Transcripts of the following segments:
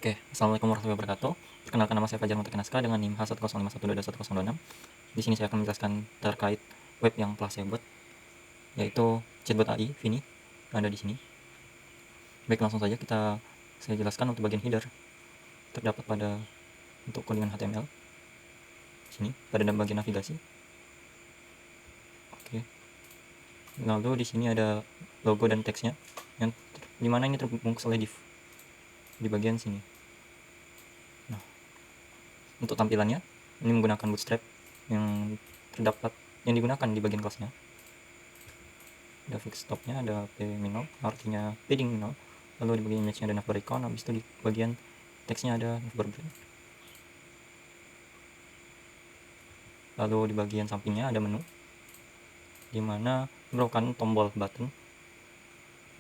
Oke, assalamualaikum warahmatullahi wabarakatuh. Perkenalkan, nama saya Fajar Mutakinaska dengan NIM H1051221026. Di sini saya akan menjelaskan terkait web yang telah saya buat, yaitu chatbot AI Vini yang ada di sini. Baik, langsung saja saya jelaskan untuk bagian header terdapat untuk codingan HTML. Sini pada bagian navigasi. Oke. Lalu di sini ada logo dan teksnya, yang dimana ini terbungkus oleh div di bagian sini. Nah, untuk tampilannya ini menggunakan Bootstrap yang digunakan di bagian kelasnya. Ada fix stopnya, ada p minor, artinya padding minor. Lalu di bagian image-nya ada navbar icon. Habis itu di bagian teksnya ada navbar brand. Lalu di bagian sampingnya ada menu, dimana merupakan tombol button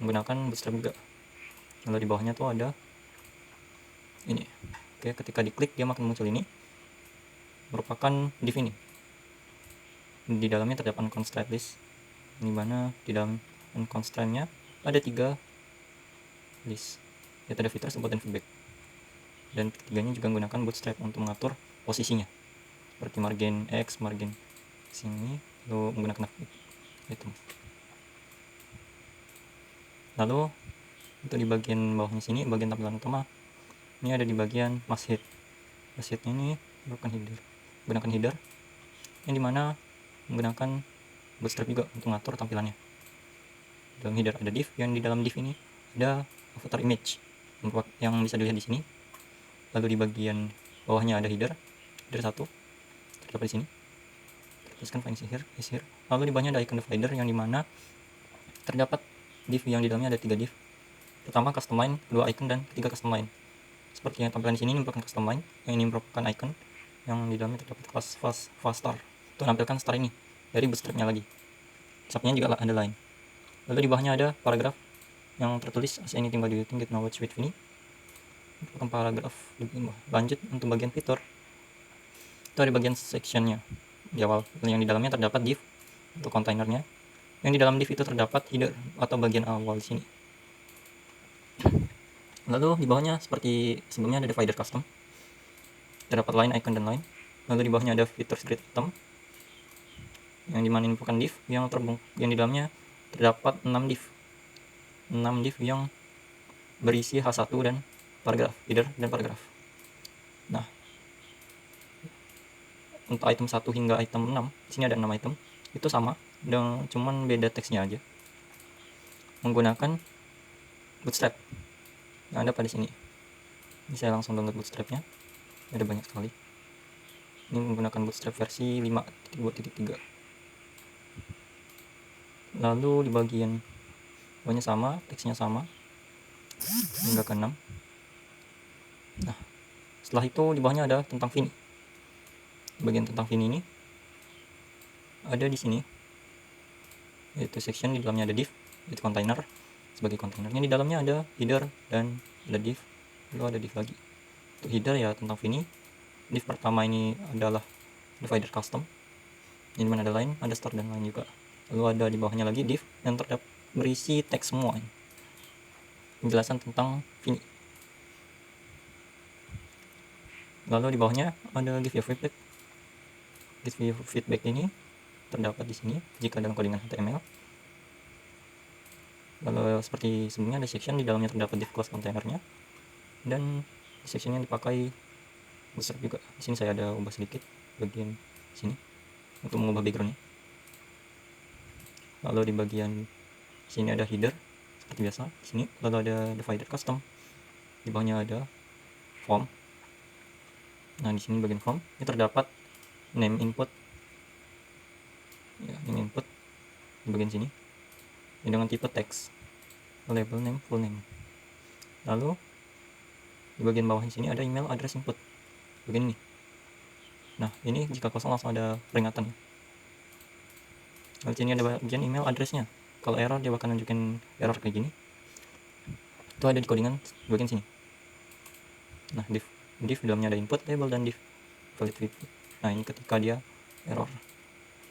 menggunakan Bootstrap juga. Lalu di bawahnya tuh ada ini. Oke, ketika diklik dia akan muncul ini, merupakan div ini. Di dalamnya terdapat constraint list, dimana di dalam constraint-nya ada 3 list, yaitu ada fitur, support, dan feedback. Dan ketiganya juga menggunakan Bootstrap untuk mengatur posisinya, seperti margin X, margin sini, lalu menggunakan itu. Lalu untuk di bagian bawahnya sini, bagian tampilan utama, ini ada di bagian masthead. Mastheadnya ini menggunakan header yang dimana menggunakan Bootstrap juga untuk mengatur tampilannya. Dalam header ada div, yang di dalam div ini ada avatar image yang bisa dilihat di sini. Lalu di bagian bawahnya ada header 1 terdapat di sini, tertuliskan find is here. Lalu di bawahnya ada icon divider, yang dimana terdapat div yang di dalamnya ada 3 div. Pertama custom line, kedua icon, dan ketiga custom line. Seperti yang tampilan di sini, ini merupakan custom line, yang ini merupakan icon, yang di dalamnya terdapat kelas fast star untuk menampilkan star ini dari Bootstrapnya lagi. Subnya juga ada line. Lalu di bawahnya ada paragraf yang tertulis as anything but you think it knowledge with Vini. Merupakan paragraf. Lanjut untuk bagian fitur, itu ada bagian sectionnya di awal, yang di dalamnya terdapat div untuk kontainernya. Yang di dalam div itu terdapat header atau bagian awal di sini. Lalu di bawahnya seperti sebelumnya ada divider custom, terdapat line, icon, dan line. Lalu di bawahnya ada fitur grid item, yang dimana ini merupakan div yang di dalamnya terdapat 6 div yang berisi H1 dan paragraf, header dan paragraf. Nah, untuk item 1 hingga item 6, di sini ada 6 item, itu sama, dan cuman beda teksnya aja, menggunakan Bootstrap yang ada pada sini. Ini saya langsung download Bootstrapnya, ada banyak sekali. Ini menggunakan Bootstrap versi 5.2.3. Lalu di bagian bawahnya sama, teksnya sama hingga ke 6. Nah, setelah itu di bawahnya ada tentang Vini. Bagian tentang Vini ini ada di sini, yaitu section, di dalamnya ada div, yaitu container sebagai kontainernya. Di dalamnya ada header dan ada div, lalu ada div lagi. Untuk header ya tentang Vini. Div pertama ini adalah divider custom, ini dimana ada line, ada start, dan line juga. Lalu ada di bawahnya lagi div yang terdapat berisi teks semua, penjelasan tentang Vini. Lalu di bawahnya ada give your feedback. Give your feedback ini terdapat di sini jika dalam codingan HTML. Lalu seperti sebelumnya ada section, di dalamnya terdapat div class kontainernya, dan section yang dipakai besar juga. Di sini saya ada ubah sedikit bagian sini untuk mengubah backgroundnya. Lalu di bagian sini ada header seperti biasa di sini. Lalu ada divider custom, di bawahnya ada form. Nah, di sini bagian form ini terdapat name input, ya, name input di bagian sini ini dengan tipe teks, label name, full name. Lalu di bagian bawah sini ada email address input bagian ini. Nah, ini jika kosong langsung ada peringatan ya. Lalu sini ada bagian email addressnya. Kalau error dia bakal nunjukin error kayak gini. Itu ada di codingan bagian sini. Nah, div dalamnya ada input, label, dan div valid input. Nah, ini ketika dia error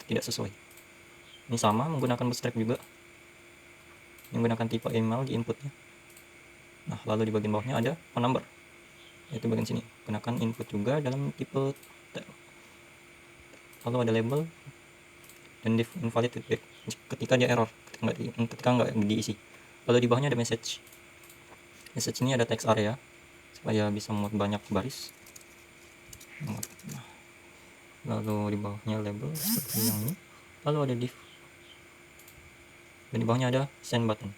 tidak sesuai. Ini sama menggunakan Bootstrap juga, menggunakan tipe email di inputnya. Nah, lalu di bagian bawahnya ada phone number. yaitu bagian sini. Gunakan input juga dalam tipe tab. Lalu ada label dan div invalid feedback ketika dia error, ketika nggak diisi. Lalu di bawahnya ada message. Message ini ada text area supaya bisa muat banyak baris. Nah, lalu di bawahnya label seperti yang ini. Lalu ada div. Dan di bawahnya ada send button.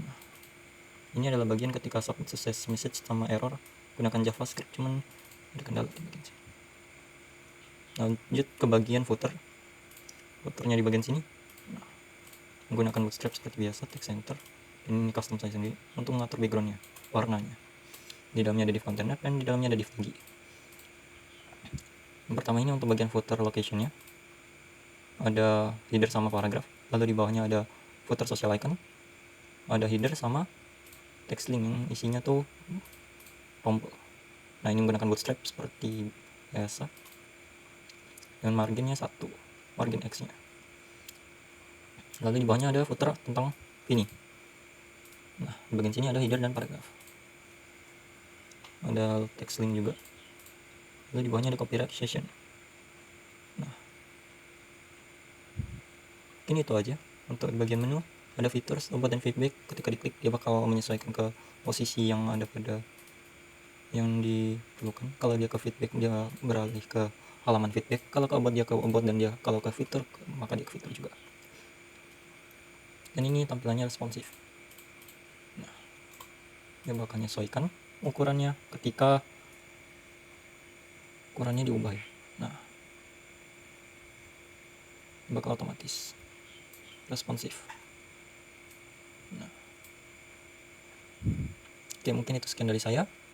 Nah, ini adalah bagian ketika submit success message sama error gunakan JavaScript, cuman ada kendala di bagian sini. Lanjut ke bagian footer. Footernya di bagian sini. Nah, menggunakan Bootstrap seperti biasa, text center. Ini custom saya sendiri untuk mengatur backgroundnya, warnanya. Di dalamnya ada div container dan di dalamnya ada div lagi. Yang pertama ini untuk bagian footer locationnya. Ada header sama paragraph. Lalu di bawahnya ada footer social icon. Ada header sama text link yang isinya tuh tombol. Nah, ini menggunakan Bootstrap seperti biasa. Dan marginnya 1, margin X nya. Lalu di bawahnya ada footer tentang ini. Nah, di bagian sini ada header dan paragraph. Ada text link juga. Lalu di bawahnya ada copyright session. Nah, ini itu aja untuk bagian menu. Ada features, obat dan feedback. Ketika diklik dia bakal menyesuaikan ke posisi yang ada pada yang diperlukan. Kalau dia ke feedback dia beralih ke halaman feedback. Kalau ke obat dia ke obat, dan dia kalau ke fitur maka dia ke fitur juga. Dan ini tampilannya responsif. Nah, dia bakal menyesuaikan ukurannya ketika ukurannya diubah. Nah, bakal otomatis responsif. Nah, oke, mungkin itu sekian dari saya.